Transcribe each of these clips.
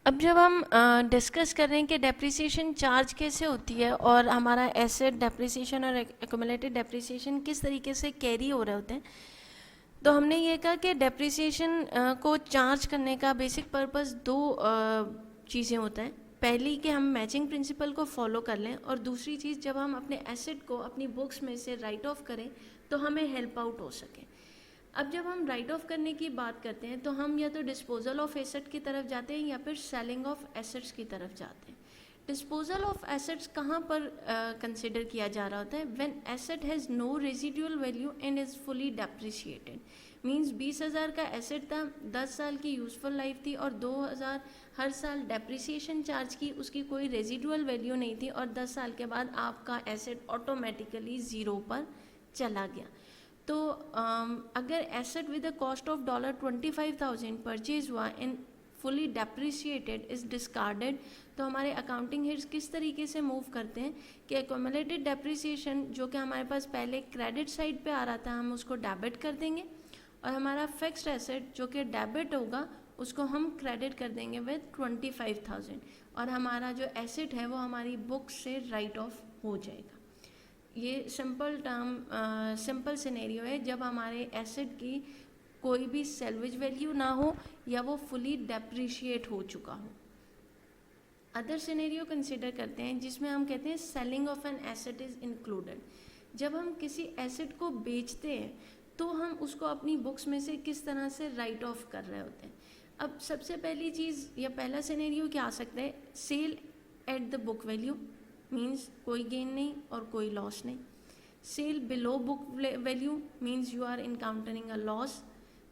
अब जब हम डिस्कस कर रहे हैं कि डेप्रिसिएशन चार्ज कैसे होती है और हमारा एसेट डेप्रिसिएशन और एक्यूमुलेटेड डेप्रिसिएशन किस तरीके से कैरी हो रहे होते हैं, तो हमने ये कहा कि डेप्रिसिएशन को चार्ज करने का बेसिक पर्पस दो चीज़ें होता है। पहली कि हम मैचिंग प्रिंसिपल को फॉलो कर लें, और दूसरी चीज़ जब हम अपने एसेट को अपनी बुक्स में से राइट ऑफ करें तो हमें हेल्प आउट हो सके। अब जब हम राइट ऑफ करने की बात करते हैं तो हम या तो डिस्पोजल ऑफ एसेट की तरफ जाते हैं या फिर सेलिंग ऑफ एसेट्स की तरफ जाते हैं। डिस्पोजल ऑफ एसेट्स कहाँ पर कंसिडर किया जा रहा होता है? When asset has no residual value and is fully depreciated. Means 20,000 का एसेट था, 10 साल की यूजफुल लाइफ थी और 2,000 हर साल डेप्रिसिएशन चार्ज की, उसकी कोई रेजिडुअल वैल्यू नहीं थी और 10 साल के बाद आपका एसेट ऑटोमेटिकली ज़ीरो पर चला गया। तो अगर asset with a cost of $25,000 purchase हुआ and fully depreciated is discarded, तो हमारे अकाउंटिंग हेड्स किस तरीके से मूव करते हैं कि एक्यूमुलेटेड डेप्रिसिएशन जो कि हमारे पास पहले क्रेडिट साइड पे आ रहा था, हम उसको डेबिट कर देंगे, और हमारा फिक्स्ड एसेट जो कि डेबिट होगा उसको हम क्रेडिट कर देंगे विद 25,000, और हमारा जो एसेट है वो हमारी बुक से राइट ऑफ हो जाएगा। ये सिंपल सिनेरियो है जब हमारे एसेट की कोई भी सेल्वेज वैल्यू ना हो या वो फुली डेप्रिशिएट हो चुका हो। अदर सिनेरियो कंसिडर करते हैं जिसमें हम कहते हैं selling of an asset is included. जब हम किसी एसेट को बेचते हैं तो हम उसको अपनी बुक्स में से किस तरह से राइट ऑफ कर रहे होते हैं। अब सबसे पहली चीज़ या पहला सिनेरियो क्या आ सकता है? Sale at the book value, means कोई गेन नहीं और कोई लॉस नहीं। Sale below book value means you are encountering a loss.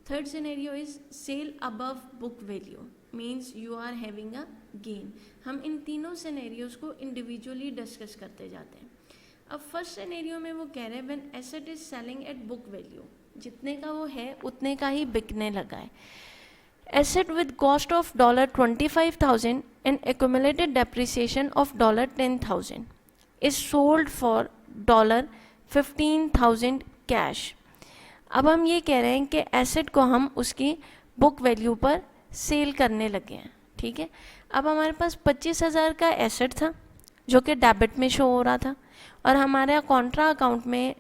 Third scenario is sale above book value, means you are having a gain. हम इन तीनों scenarios को individually discuss करते जाते हैं। अब फर्स्ट सिनेरियो में वो कह रहे हैं when asset is selling at book value, जितने का वो है उतने का ही बिकने लगा है। Asset with cost of $25,000 and accumulated depreciation of $10,000 is sold for $15,000 cash. अब हम ये कह रहे हैं कि एसेट को हम उसकी बुक वैल्यू पर सेल करने लगे हैं, ठीक है। अब हमारे पास 25,000 का एसेट था जो कि डेबिट में शो हो रहा था, और हमारे कॉन्ट्रा अकाउंट में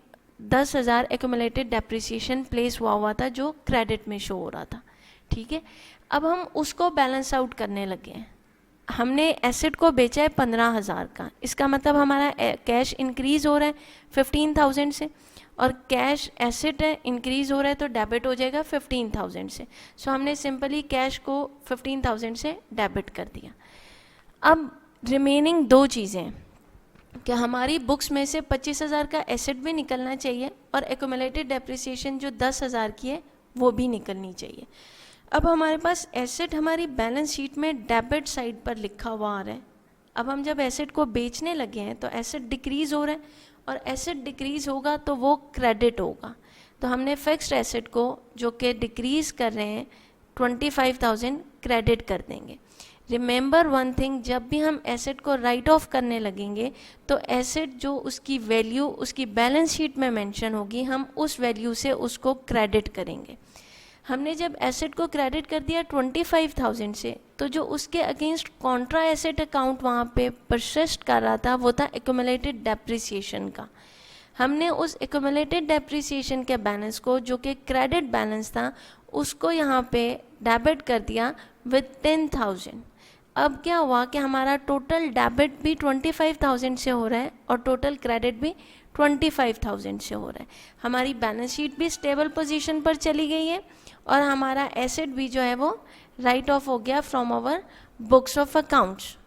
10,000 एक्यूमुलेटेड डेप्रिसिएशन प्लेस हुआ था जो क्रेडिट में शो हो रहा था, ठीक है। अब हम उसको बैलेंस आउट करने लगे हैं। हमने एसेट को बेचा है 15,000 का, इसका मतलब हमारा कैश इंक्रीज हो रहा है 15,000 से, और कैश एसेट है इंक्रीज हो रहा है तो डेबिट हो जाएगा 15,000 से। सो हमने सिंपली कैश को 15,000 से डेबिट कर दिया। अब रिमेनिंग दो चीज़ें कि हमारी बुक्स में से 25,000 का एसेट भी निकलना चाहिए और एक्यूमुलेटेड डेप्रिसिएशन जो 10,000 की है वो भी निकलनी चाहिए। अब हमारे पास एसेट हमारी बैलेंस शीट में डेबिट साइड पर लिखा हुआ आ रहा है। अब हम जब एसेट को बेचने लगे हैं तो एसेट डिक्रीज हो रहा है, और एसेट डिक्रीज होगा तो वो क्रेडिट होगा। तो हमने फिक्स्ड एसेट को जो कि डिक्रीज कर रहे हैं 25,000 क्रेडिट कर देंगे। रिमेंबर वन थिंग, जब भी हम एसेट को राइट ऑफ करने लगेंगे तो एसेट जो उसकी वैल्यू उसकी बैलेंस शीट में मेंशन होगी, हम उस वैल्यू से उसको क्रेडिट करेंगे। हमने जब एसेट को क्रेडिट कर दिया 25,000 से, तो जो उसके अगेंस्ट कॉन्ट्रा एसेट अकाउंट वहाँ पे परसिस्ट कर रहा था वो था एक्यूमुलेटेड डेप्रिसिएशन का। हमने उस एक्यूमुलेटेड डेप्रिसिएशन के बैलेंस को जो कि क्रेडिट बैलेंस था उसको यहाँ पे डेबिट कर दिया विद 10,000। अब क्या हुआ कि हमारा टोटल डेबिट भी 25,000 से हो रहा है और टोटल क्रेडिट भी 25,000 से हो रहा है। हमारी बैलेंस शीट भी स्टेबल पोजीशन पर चली गई है और हमारा एसेट भी जो है वो राइट ऑफ हो गया from our books of accounts.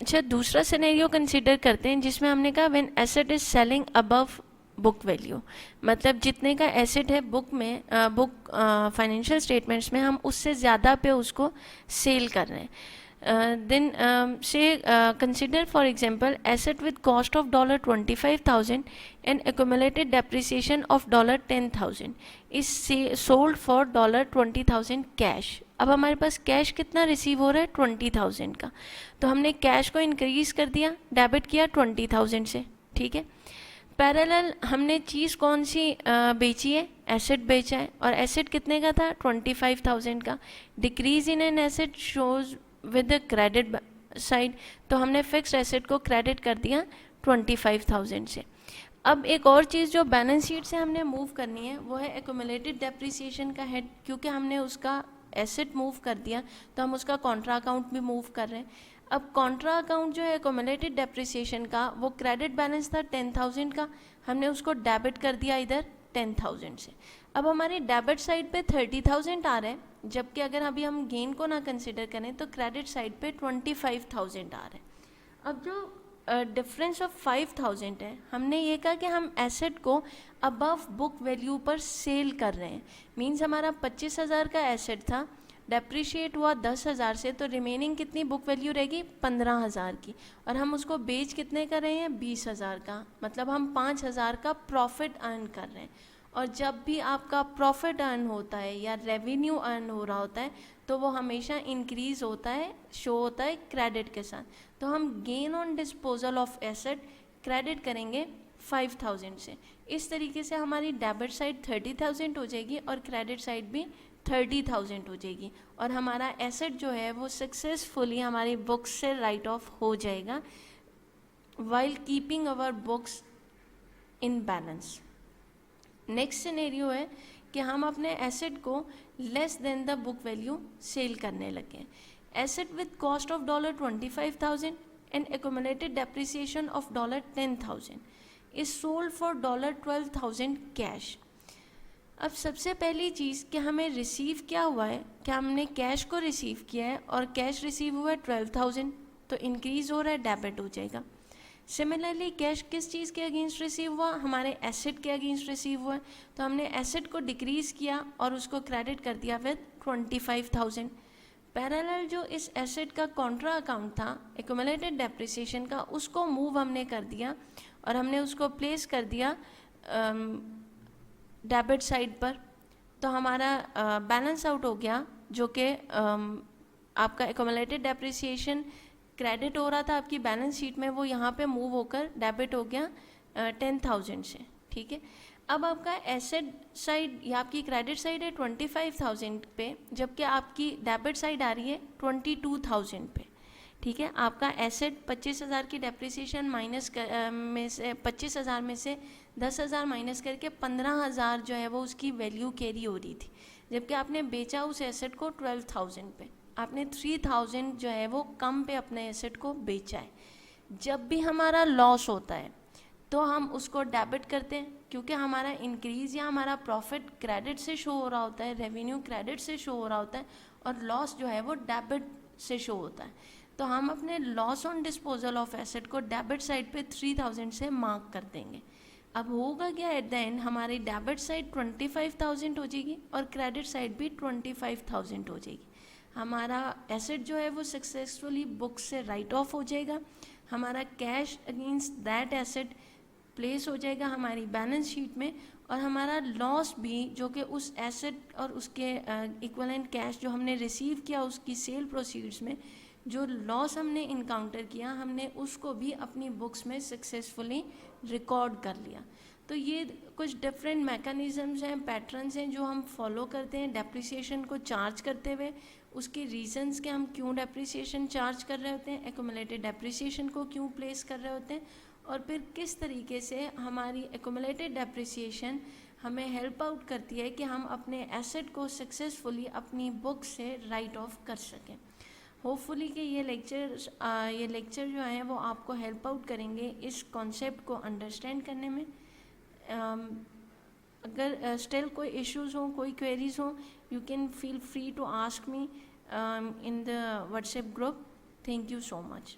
अच्छा, दूसरा सिनेरियो कंसीडर करते हैं जिसमें हमने कहा when asset is selling above book value, मतलब जितने का एसेट है बुक में फाइनेंशियल स्टेटमेंट्स में हम उससे ज़्यादा पे उसको सेल कर रहे हैं। then say consider for example asset with cost of $25,000 and accumulated depreciation of $10,000 is sold for $20,000 cash. अब हमारे पास कैश कितना रिसीव हो रहा है 20,000 का, तो हमने कैश को इंक्रीज कर दिया, डेबिट किया 20,000 से, ठीक है। पैरेलल हमने चीज़ कौन सी बेची है, एसेट बेचा है, और एसेट कितने का था, 25,000 का। Decrease in an asset shows with the credit side, तो हमने फिक्स्ड एसेट को क्रेडिट कर दिया 25,000 से। अब एक और चीज़ जो बैलेंस शीट से हमने मूव करनी है वो है एक्यूमुलेटेड डेप्रिसिएशन का हेड, क्योंकि हमने उसका एसेट मूव कर दिया तो हम उसका कॉन्ट्रा अकाउंट भी मूव कर रहे हैं। अब कॉन्ट्रा अकाउंट जो है एक्यूमुलेटेड डेप्रिसिएशन का, वो क्रेडिट बैलेंस था 10,000 का, हमने उसको डेबिट कर दिया इधर 10,000 से। अब हमारी डेबिट साइड पे 30,000 आ रहे हैं, जबकि अगर अभी हम गेन को ना कंसिडर करें तो क्रेडिट साइड पे 25,000 आ रहे हैं। अब जो डिफरेंस ऑफ 5,000 है, हमने ये कहा कि हम एसेट को अबव बुक वैल्यू पर सेल कर रहे हैं। मींस हमारा 25,000 का एसेट था, डेप्रिशिएट हुआ 10,000 से, तो रिमेनिंग कितनी बुक वैल्यू रहेगी, 15,000 की, और हम उसको बेच कितने कर रहे हैं, 20,000 का, मतलब हम 5,000 का प्रॉफिट अर्न कर रहे हैं। और जब भी आपका प्रॉफिट अर्न होता है या रेवेन्यू अर्न हो रहा होता है तो वो हमेशा इंक्रीज होता है, शो होता है क्रेडिट के साथ। तो हम gain on disposal of asset credit करेंगे 5,000 से। इस तरीके से हमारी डेबिट साइड 30,000 हो जाएगी और क्रेडिट साइड भी 30,000 हो जाएगी, और हमारा एसेट जो है वो सक्सेसफुली हमारी बुक्स से राइट ऑफ हो जाएगा while keeping our books in balance. Next scenario है कि हम अपने एसेट को less than the book value sale करने लगे। Asset with cost of $25,000 and accumulated depreciation of $10,000 is sold for $12,000 cash. अब सबसे पहली चीज़ कि हमें रिसीव क्या हुआ है, क्या हमने कैश को रिसीव किया है, और कैश रिसीव हुआ है 12,000, तो इंक्रीज हो रहा है, डेबिट हो जाएगा। सिमिलरली कैश किस चीज़ के अगेंस्ट रिसीव हुआ, हमारे एसेट के अगेंस्ट रिसीव हुआ है, तो हमने एसेट को डिक्रीज़ किया और उसको क्रेडिट कर दिया विद 25,000। पैरेलल जो इस एसेट का कॉन्ट्रा अकाउंट था एक्यूमुलेटेड डेप्रिसिएशन का, उसको मूव हमने कर दिया और हमने उसको प्लेस कर दिया डेबिट साइड पर, तो हमारा बैलेंस आउट हो गया, जो कि आपका एक्यूमुलेटेड डेप्रिसिएशन क्रेडिट हो रहा था आपकी बैलेंस शीट में, वो यहाँ पे मूव होकर डेबिट हो गया 10,000 से। ठीक है, अब आपका एसेट साइड या आपकी क्रेडिट साइड है 25,000 पे, जबकि आपकी डेबिट साइड आ रही है 22,000 पे। ठीक है, आपका एसेट 25,000 की डेप्रिसिएशन माइनस में से 25,000 में से 10,000 माइनस करके 15,000 जो है वो उसकी वैल्यू कैरी हो रही थी, जबकि आपने बेचा उस एसेट को 12,000 पे, आपने 3,000 जो है वो कम पे अपने एसेट को बेचा है। जब भी हमारा लॉस होता है तो हम उसको डेबिट करते हैं, क्योंकि हमारा इंक्रीज या हमारा प्रॉफिट क्रेडिट से शो हो रहा होता है, रेवेन्यू क्रेडिट से शो हो रहा होता है, और लॉस जो है वो डेबिट से शो होता है। तो हम अपने loss on disposal of asset को डेबिट साइड पे 3,000 से मार्क कर देंगे। अब होगा क्या, एट द एंड हमारी डेबिट साइड 25,000 हो जाएगी और क्रेडिट साइड भी 25,000 हो जाएगी। हमारा एसेट जो है वो सक्सेसफुली बुक से राइट ऑफ हो जाएगा, हमारा cash against that asset place हो जाएगा हमारी बैलेंस शीट में, और हमारा लॉस भी जो कि उस एसेट और उसके इक्विवेलेंट कैश जो हमने रिसीव किया उसकी सेल प्रोसीड्स में जो लॉस हमने इनकाउंटर किया, हमने उसको भी अपनी बुक्स में सक्सेसफुली रिकॉर्ड कर लिया। तो ये कुछ डिफरेंट मैकेनिज़म्स हैं, पैटर्न्स हैं जो हम फॉलो करते हैं डेप्रिसिएशन को चार्ज करते हुए। उसके रीजंस के हम क्यों डेप्रिसिएशन चार्ज कर रहे होते हैं, एक्यूमुलेटेड डेप्रिसिएशन को क्यों प्लेस कर रहे होते हैं, और फिर किस तरीके से हमारी एक्यूमुलेटेड डेप्रिसिएशन हमें हेल्प आउट करती है कि हम अपने एसेट को सक्सेसफुली अपनी बुक से राइट ऑफ कर सकें। होपफुली कि ये लेक्चर जो हैं वो आपको हेल्प आउट करेंगे इस कॉन्सेप्ट को अंडरस्टैंड करने में। अगर स्टिल कोई इश्यूज़ हों, कोई क्वेरीज हों, you can feel free to ask me in the WhatsApp group. Thank you so much.